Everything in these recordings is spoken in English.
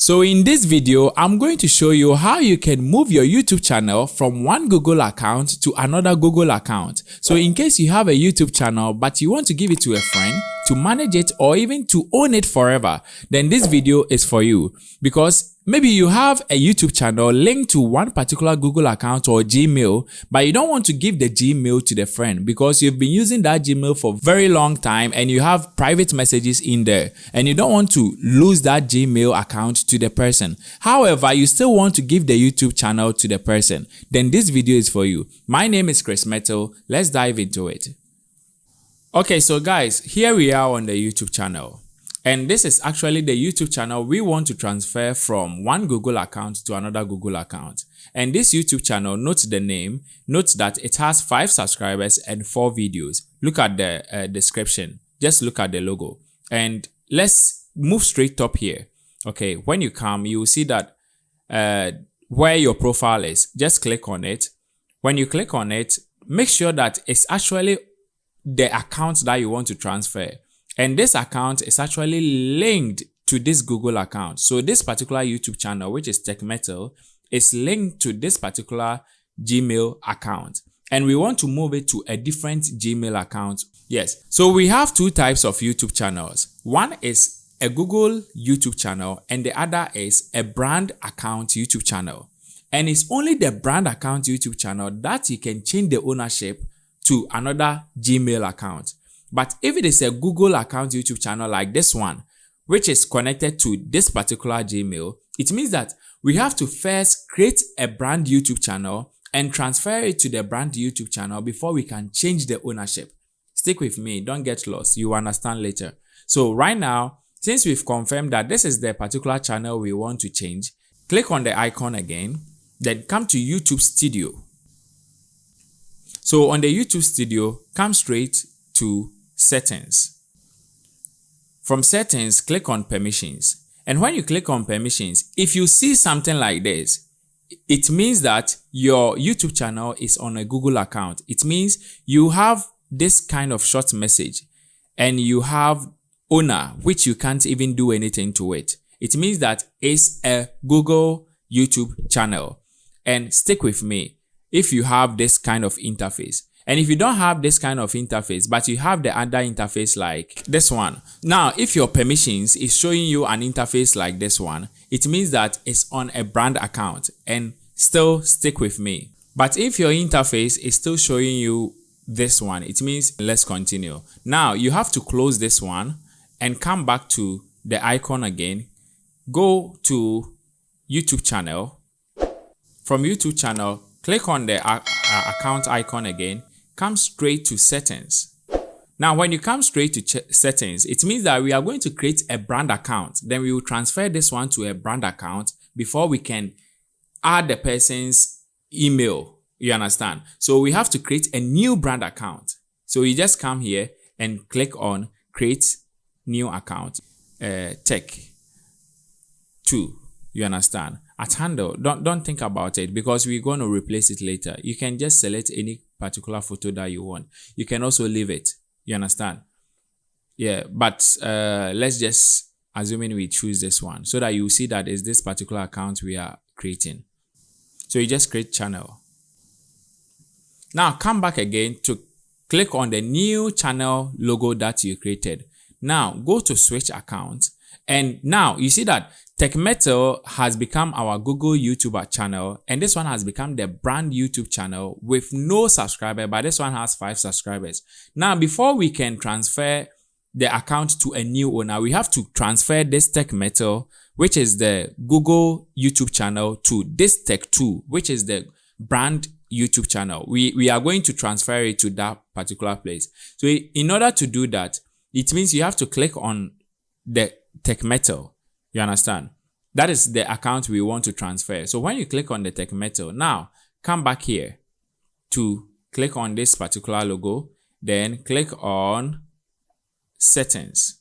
So in this video, I'm going to show you how you can move your YouTube channel from one Google account to another Google account. So in case you have a YouTube channel but you want to give it to a friend to manage it or even to own it forever, then this video is for you. Because maybe you have a YouTube channel linked to one particular Google account or Gmail, but you don't want to give the Gmail to the friend because you've been using that Gmail for a very long time and you have private messages in there and you don't want to lose that Gmail account to the person. However, you still want to give the YouTube channel to the person. Then this video is for you. My name is Chris Metal. Let's dive into it. Okay, so guys, here we are on the YouTube channel. And this is actually the YouTube channel we want to transfer from one Google account to another Google account. And this YouTube channel, note the name, note that it has 5 subscribers and 4 videos. Look at the description. Just look at the logo. And let's move straight up here. Okay, when you come, you will see that where your profile is. Just click on it. When you click on it, make sure that it's actually the account that you want to transfer. And this account is actually linked to this Google account. So this particular YouTube channel, which is Tech Metal, is linked to this particular Gmail account. And we want to move it to a different Gmail account. Yes. So we have 2 types of YouTube channels. One is a Google YouTube channel and the other is a brand account YouTube channel. And it's only the brand account YouTube channel that you can change the ownership to another Gmail account. But if it is a Google account YouTube channel like this one, which is connected to this particular Gmail, it means that we have to first create a brand YouTube channel and transfer it to the brand YouTube channel before we can change the ownership. Stick with me, don't get lost, you will understand later. So right now, since we've confirmed that this is the particular channel we want to change, click on the icon again, then come to YouTube Studio. So on the YouTube Studio, come straight to Settings. From Settings, click on Permissions. And when you click on Permissions, if you see something like this, it means that your YouTube channel is on a Google account. It means you have this kind of short message and you have owner, which you can't even do anything to it. It means that it's a Google YouTube channel. And stick with me if you have this kind of interface. And if you don't have this kind of interface, but you have the other interface like this one. Now, if your permissions is showing you an interface like this one, it means that it's on a brand account, and still stick with me. But if your interface is still showing you this one, it means let's continue. Now, you have to close this one and come back to the icon again. Go to YouTube channel. From YouTube channel, click on the account icon again. Come straight to Settings. Now, when you come straight to Settings, it means that we are going to create a brand account. Then we will transfer this one to a brand account before we can add the person's email. You understand? So we have to create a new brand account. So you just come here and click on Create New Account. Tech 2. You understand? At handle, don't think about it because we're going to replace it later. You can just select any particular photo that you want. You can also leave it. You understand? Yeah, but let's just assuming we choose this one so that you see that it's this particular account we are creating. So you just create channel. Now come back again to click on the new channel logo that you created. Now go to switch account. And now you see that Tech Metal has become our Google YouTuber channel, and this one has become the brand YouTube channel with no subscriber, but this one has 5 subscribers. Now, before we can transfer the account to a new owner, we have to transfer this Tech Metal, which is the Google YouTube channel, to this Tech 2, which is the brand YouTube channel. We are going to transfer it to that particular place. So in order to do that, it means you have to click on the Tech Metal. You understand? That is the account we want to transfer. So when you click on the Tech Metal, now come back here to click on this particular logo, then click on Settings.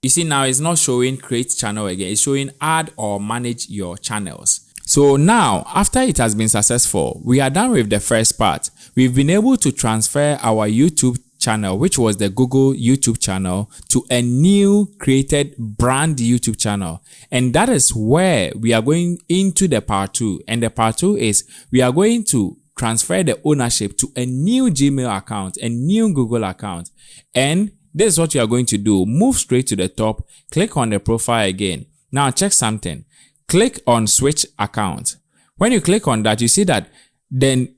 You see now it's not showing Create Channel again. It's showing Add or Manage Your Channels. So now, after it has been successful, we are done with the first part. We've been able to transfer our YouTube channel, which was the Google YouTube channel, to a new created brand YouTube channel. And that is where we are going into the part 2. And the part 2 is we are going to transfer the ownership to a new Gmail account, a new Google account. And this is what you are going to do. Move straight to the top, click on the profile again. Now check something. Click on switch account. When you click on that, you see that then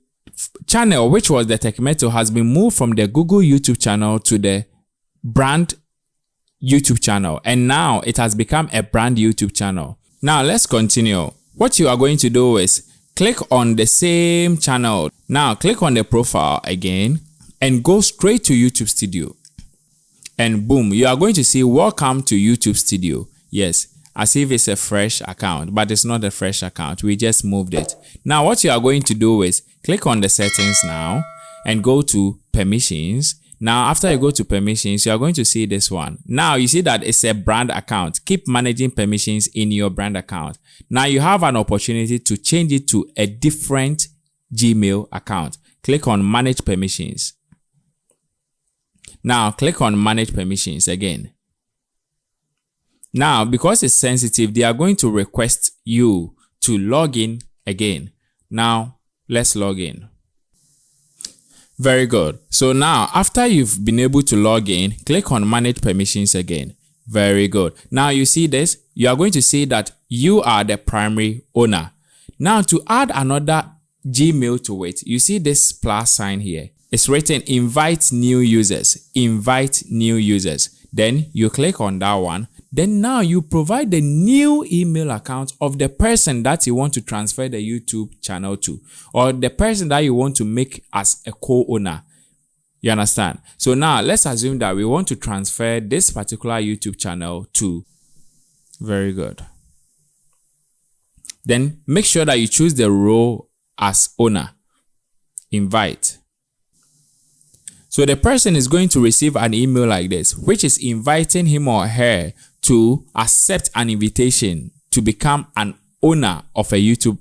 channel, which was the Techmetal, has been moved from the Google YouTube channel to the brand YouTube channel, and now it has become a brand YouTube channel. Now let's continue. What you are going to do is click on the same channel. Now click on the profile again and go straight to YouTube Studio, and boom, you are going to see welcome to YouTube Studio. Yes, as if it's a fresh account, but it's not a fresh account. We just moved it. Now what you are going to do is click on the settings now and go to permissions. Now after you go to permissions, you are going to see this one. Now you see that it's a brand account. Keep managing permissions in your brand account. Now you have an opportunity to change it to a different Gmail account. Click on manage permissions. Now click on manage permissions again. Now, because it's sensitive, they are going to request you to log in again. Now, let's log in. Very good. So now, after you've been able to log in, click on manage permissions again. Very good. Now, you see this? You are going to see that you are the primary owner. Now, to add another Gmail to it, you see this plus sign here. It's written invite new users. Invite new users. Then you click on that one. Then now you provide the new email account of the person that you want to transfer the YouTube channel to, or the person that you want to make as a co-owner. You understand? So now let's assume that we want to transfer this particular YouTube channel to. Very good. Then make sure that you choose the role as owner. Invite. So the person is going to receive an email like this, which is inviting him or her to accept an invitation to become an owner of a YouTube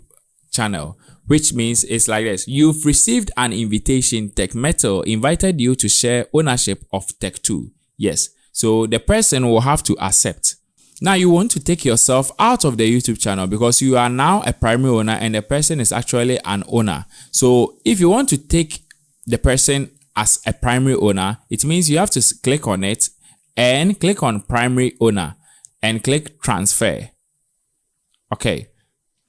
channel, which means it's like this. You've received an invitation. Techmetal invited you to share ownership of Tech2. Yes. So the person will have to accept. Now you want to take yourself out of the YouTube channel because you are now a primary owner and the person is actually an owner. So if you want to take the person as a primary owner, it means you have to click on it and click on primary owner and click transfer. Okay.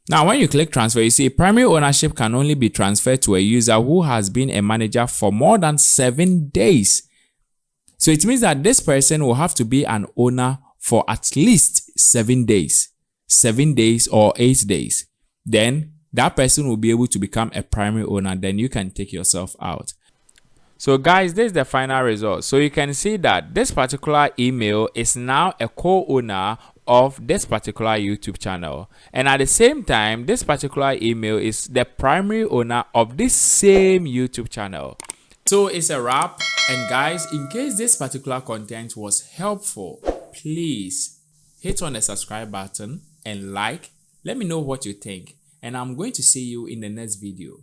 Now, when you click transfer, you see primary ownership can only be transferred to a user who has been a manager for more than 7 days. So it means that this person will have to be an owner for at least 7 days, 7 days or 8 days. Then that person will be able to become a primary owner. Then you can take yourself out. So guys, this is the final result. So you can see that this particular email is now a co-owner of this particular YouTube channel. And at the same time, this particular email is the primary owner of this same YouTube channel. So it's a wrap. And guys, in case this particular content was helpful, please hit on the subscribe button and like. Let me know what you think. And I'm going to see you in the next video.